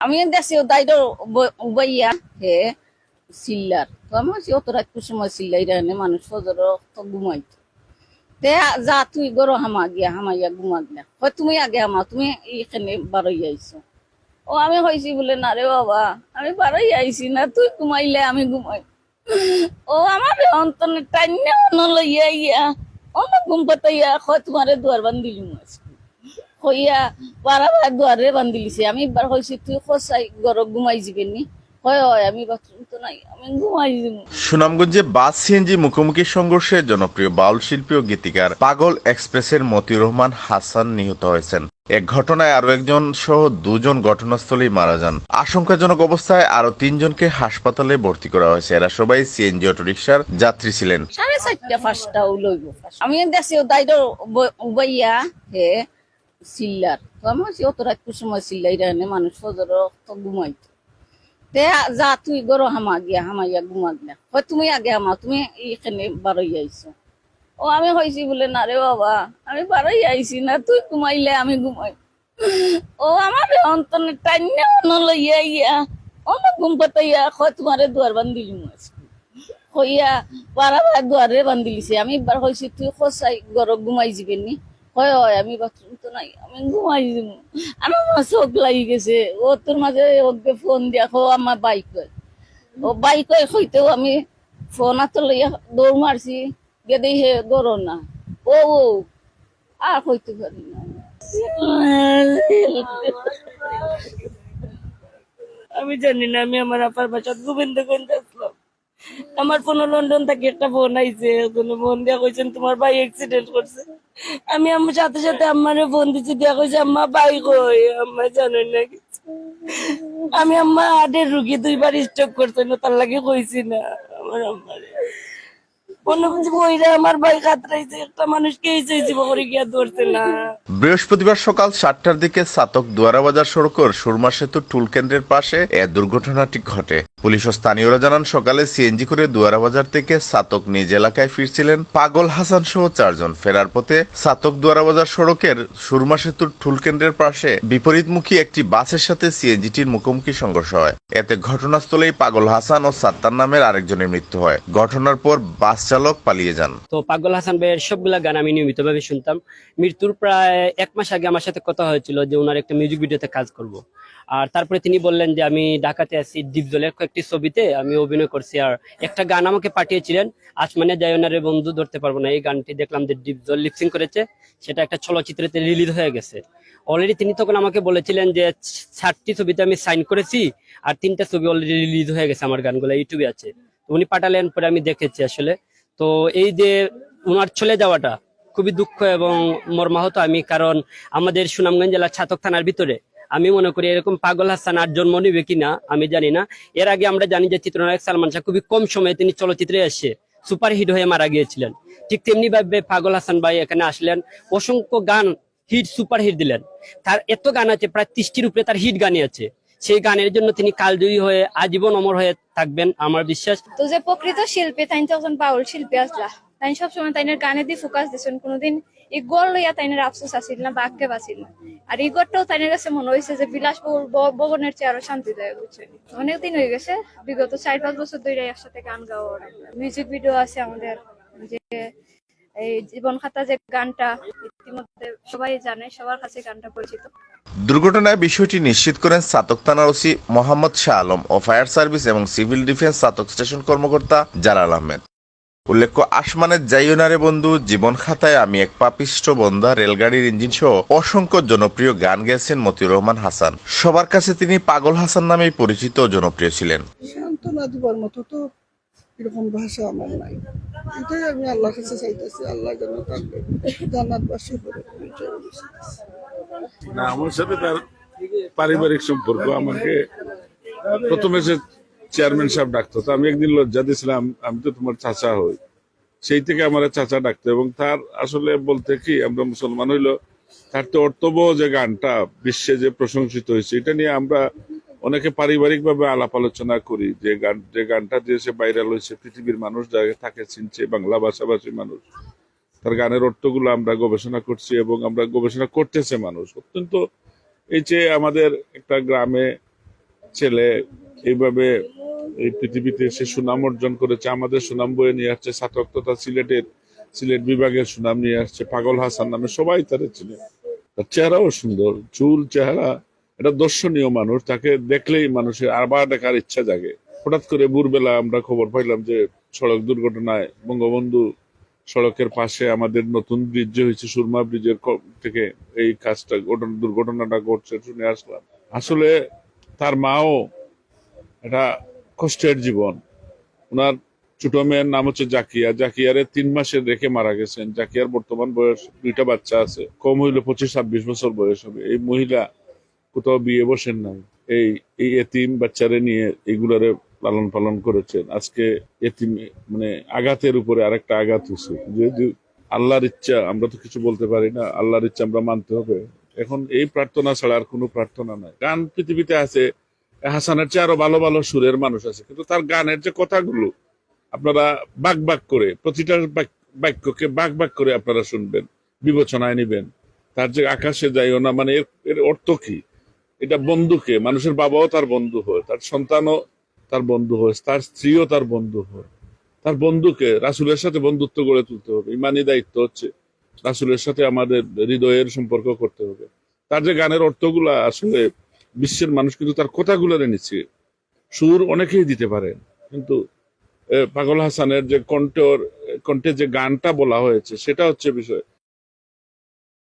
আমি দেখছি ও দাইডো বইয়া হে সিল্লার তো আমি বলছি অত রাত সময় সিল্লাই রাখলে মানুষ ফজর তো ঘুমাইতো তে যা তুই গরো হামাইয়া ঘুমা গিয়া হয় তুমি আগে হামা তুমি এখানে বারোই আইছো ও আমি হয়েছি বলে না রে বাবা আমি বারোই আইছি না তুই ঘুমাইলে আমি ঘুমাই ও আমার অন্তনে টাইনে অন লইয়া ইয়া অন ঘুম পাতাইয়া হয় তোমারে দুয়ার বান্ধিলি হইয়া পারা দুয়ারে বান্ধিলিছে আমি একবার হয়েছি তুই খসাই গরম ঘুমাই যাবি নি হয় হয় আমি বাথরুম তো নাই আমি ঘুমাই যাব। সুনামগঞ্জে বাস সিএনজি মুখোমুখি সংঘর্ষে জনপ্রিয় বাউল শিল্পী ও গীতিকার পাগল এক্সপ্রেসের মতিউর রহমান হাসান নিহত হয়েছেন। এক ঘটনায় আরো একজন সহ দুজন ঘটনাস্থলেই মারা যান। আশঙ্কাজনক অবস্থায় আরো 3 জনকে হাসপাতালে ভর্তি করা হয়েছে। এরা সবাই সিএনজি অটোরিকশার যাত্রী ছিলেন। 4:30 লইব আমি দেখছি ও দাইডো বইয়া হে সিল্লার তো আমি বলছি অত রাত সময় সিল্লাই রাখলে মানুষ ফজর তো ঘুমাইতো তে যা তুই গরো হামাইয়া ঘুমা গিয়া হয় তুমি আগে হামা তুমি এখানে বারোই আইছো ও আমি হয়েছি বলে না রে বাবা আমি বারোই আইছি না তুই ঘুমাইলে আমি ঘুমাই ও আমার অন্তনে টাইনে অন লইয়া ইয়া অন ঘুম পাতাইয়া হয় তোমারে দুয়ার বান্ধিলি হইয়া পারা দুয়ারে বান্ধিলিছে আমি একবার হয়েছি তুই খসাই গরম ঘুমাই যাবি নি হয় হয় আমি বাথরুম তো নাই আমি ঘুমাই যাব। আমার চোখ লাগি গেছে ও তোর মাঝে ওকে ফোন দিয়া খো আমার বাইক ও বাইক হইতেও আমি ফোন হাতে লইয়া দৌড় মারছি গেদে হে গরো না ও ও আর হইতে পারি না। আমি জানি না আমি আমার আপার বাসাত গোবিন্দগঞ্জ আসলাম আমার ফোন লন্ডন থেকে একটা ফোন আইছে ফোন দিয়া কইছেন তোমার ভাই অ্যাক্সিডেন্ট করছে আমি আমার সাথে সাথে আম্মারে ফোন দিচ্ছি দিয়া কইছে আম্মা ভাই কই আম্মা জানেন না কিছু আমি আম্মা হার্টের রুগী 2বার স্ট্রোক করছে না তার লাগে কইছি না আমার আম্মারে আমার ভাই কাতরাইছে একটা মানুষকে করে গিয়া ধরছে না। বৃহস্পতিবার সকাল 7টার দিকে ছাতক দুয়ারাবাজার সড়কের সুরমা সেতু টুল কেন্দ্রের পাশে এ দুর্ঘটনাটি ঘটে। পুলিশ ও স্থানীয়রা জানান সকালে সিএনজি করে দুয়ারাবাজার থেকে ছাতক নিজ এলাকায় ফিরছিলেন পাগল হাসান সহ 4 জন। ফেরার পথে ছাতক দুয়ারাবাজার সড়কের সুরমা সেতুর টুল কেন্দ্রের পাশে বিপরীতমুখী একটি বাসের সাথে সিএনজিটির মুখোমুখি সংঘর্ষ হয়। এতে ঘটনাস্থলেই পাগল হাসান ও সাত্তার নামের আরেকজনের মৃত্যু হয়। ঘটনার পর বাস চালক পালিয়ে যান। তো পাগল হাসান ভাইয়ের সবগুলা গান আমি নিয়মিতভাবে শুনতাম। মৃত্যুর প্রায় 1 মাস আগে আমার সাথে কথা হয়েছিল যে ওনার একটা মিউজিক ভিডিওতে কাজ করব। আর তারপরে তিনি বললেন যে আমি ঢাকাতে আছি, ডিপজলের কয়েকটি ছবিতে আমি অভিনয় করছি। আর একটা গান আমাকে পাঠিয়েছিলেন, আসমানে জায়নারে বন্ধু ধরতে পারবো না। এই গানটি দেখলাম যে ডিপজল লিপসিং করেছে, সেটা একটা চলচ্চিত্রতে রিলিজ হয়ে গেছে অলরেডি। তিনি তখন আমাকে বলেছিলেন যে 7টি ছবিতে আমি সাইন করেছি আর 3টা ছবি অলরেডি রিলিজ হয়ে গেছে, আমার গানগুলো ইউটিউবে আছে। উনি পাঠালেন, পরে আমি দেখেছি আসলে। তো এই যে ওনার চলে যাওয়াটা খুবই দুঃখ এবং মর্মাহত আমি, কারণ আমাদের সুনামগঞ্জ জেলার ছাতক থানার ভিতরে আমি মনে করি এরকম পাগল হাসান আর জন্ম নিবে কিনা আমি জানি না। এর আগে আমরা জানি যে চিত্রনায়ক সালমান শাহ খুবই কম সময়ে তিনি চলচ্চিত্রে এসে সুপারহিট হয়ে মারা গিয়েছিলেন। ঠিক তেমনি ভাবে পাগল হাসান ভাই এখানে আসলেন, অসংখ্য গান হিট সুপারহিট দিলেন। তার এত গান আছে, প্রায় 30টির উপরে তার হিট গানই আছে। সেই গানের জন্য তিনি কালজয়ী হয়ে আজীবন অমর হয়ে থাকবেন আমার বিশ্বাস। তো যে প্রকৃত শিল্পী তাই তো একজন বাউল শিল্পী আসলা, তাই সবসময় তাইনের গানে দিয়ে ফোকাস দিচ্ছেন, কোনোদিন ইগর লইয়া তাইনের আফসোস আসিল না বা আক্ষেপ আসিল না। আর ইগরটাও তাইনের কাছে মনে হয়েছে যে বিলাসবহুল ভবনের চেয়ে আরো শান্তিদায়ক বুঝছেন। অনেকদিন হয়ে গেছে, বিগত 4-5 বছর ধরে একসাথে গান গাওয়া, মিউজিক ভিডিও আছে আমাদের। যে এই জীবন খাতা যে গানটা ইতিমধ্যে সবাই জানে, সবার কাছে গানটা পরিচিত। দুর্ঘটনায় বিষয়টি নিশ্চিত করেন ছাতক থানার ওসি মোহাম্মদ শাহ আলম ও ফায়ার সার্ভিস এবং সিভিল ডিফেন্স ছাতক স্টেশন কর্মকর্তা জালাল আহমেদ। উল্লেখ্য, আসমানের যাইওনারে বন্ধু, জীবন খাতায় আমি এক পাপিষ্ট বন্ধা, রেলগাড়ির ইঞ্জিন সহ অসংখ্য জনপ্রিয় গান গেয়েছেন মতিউর রহমান হাসান। সবার কাছে তিনি পাগল হাসান নামেই পরিচিত ও জনপ্রিয় ছিলেন। সান্ত্বনা দিবার মতো তো এরকম ভাষা আমার নাই। এটাই আমি আল্লাহর কাছে চাইতেছি, আল্লাহ যেন তাকে জান্নাতবাসী করে। না, আমার সাথে তার পারিবারিক সম্পর্ক। আমাকে প্রথমে সে চেয়ারম্যান সাহেব ডাকতো, তো আমি একদিন লজ্জা দিয়েছিলাম, আমি তো তোমার চাচা হই। সেই থেকে আমার চাচা ডাকতো। এবং তার আসলে বলতে কি, আমরা মুসলমান হইলো, তার তো অর্থবহ যে গানটা বিশ্বে যে প্রশংসিত হয়েছে, এটা নিয়ে আমরা অনেকে পারিবারিক ভাবে আলাপ আলোচনা করি। যে গানটা দিয়ে সে ভাইরাল হয়েছে, পৃথিবীর মানুষ যাকে তাকে চিনছে, বাংলা ভাষাভাষী মানুষ। তার গানের অর্থগুলো আমরা গবেষণা করছি এবং আমরা গবেষণা করতেছে মানুষ। অত্যন্ত এই যে আমাদের একটা গ্রামে ছেলে এইভাবে এই পৃথিবীতে সে সুনাম অর্জন করেছে, আমাদের সুনাম বয়ে নিয়ে আসছে, ছাতক তথা সিলেট বিভাগের সুনাম নিয়ে আসছে। পাগল হাসান নামে সবাই তারা চিনে। তার চেহারাও সুন্দর, চুল চেহারা, এটা দর্শনীয় মানুষ, তাকে দেখলেই মানুষের আবার দেখার ইচ্ছা জাগে। হঠাৎ করে ভোরবেলা আমরা খবর পাইলাম যে সড়ক দুর্ঘটনায় বঙ্গবন্ধু সড়কের পাশে আমাদের নতুন ব্রিজ যে হয়েছে, সুরমা ব্রিজের থেকে এই কাজটা দুর্ঘটনাটা ঘটছে শুনে আসলাম। আসলে তার মাও এটা কষ্টের জীবন। ওনার ছোট মেয়ের নাম হচ্ছে জাকিয়ারে 3 মাসের রেখে মারা গেছেন। জাকিয়ার বর্তমান বয়স 2টা বাচ্চা আছে, কম হইলে 25-26 বছর বয়স হবে। এই মহিলা কোথাও বিয়ে বসেন নাই, এই এতিম বাচ্চারে নিয়ে এগুলারে লালন পালন করেছেন। আজকে এতিম মানে আঘাতের উপরে আরেকটা আঘাত হচ্ছে। যেহেতু আল্লাহর ইচ্ছা, আমরা তো কিছু বলতে পারি না, আল্লাহর ইচ্ছা আমরা মানতে হবে। এখন এই প্রার্থনা ছাড়া আর কোনো প্রার্থনা নাই। গান পৃথিবীতে আছে, হাসানের চেয়ে আরো ভালো ভালো সুরের মানুষ আছে, কিন্তু তার গানের যে কথাগুলো আপনারা বাক করে, প্রতিটা বাক্যকে বাক করে আপনারা শুনবেন, বিবেচনায় নিবেন। তার যে আকাশে যাইও না, মানে এর অর্থ কি? এটা বন্ধুকে, মানুষের বাবাও তার বন্ধু হয়, তার সন্তানও তার বন্ধু হয়, তার স্ত্রীও তার বন্ধু হয়। তার বন্ধুকে রাসূলের সাথে বন্ধুত্ব গড়ে তুলতে হবে। ইমানি দায়িত্ব হচ্ছে রাসূলের সাথে আমাদের হৃদয়ের সম্পর্ক করতে হবে। তার যে গানের অর্থগুলা আসলে বিশ্বের মানুষ কিন্তু তার কথাগুলোরে নিচ্ছে। সুর অনেকেই দিতে পারেন, কিন্তু পাগল হাসানের যে কণ্ঠে যে গানটা বলা হয়েছে সেটা হচ্ছে বিষয়।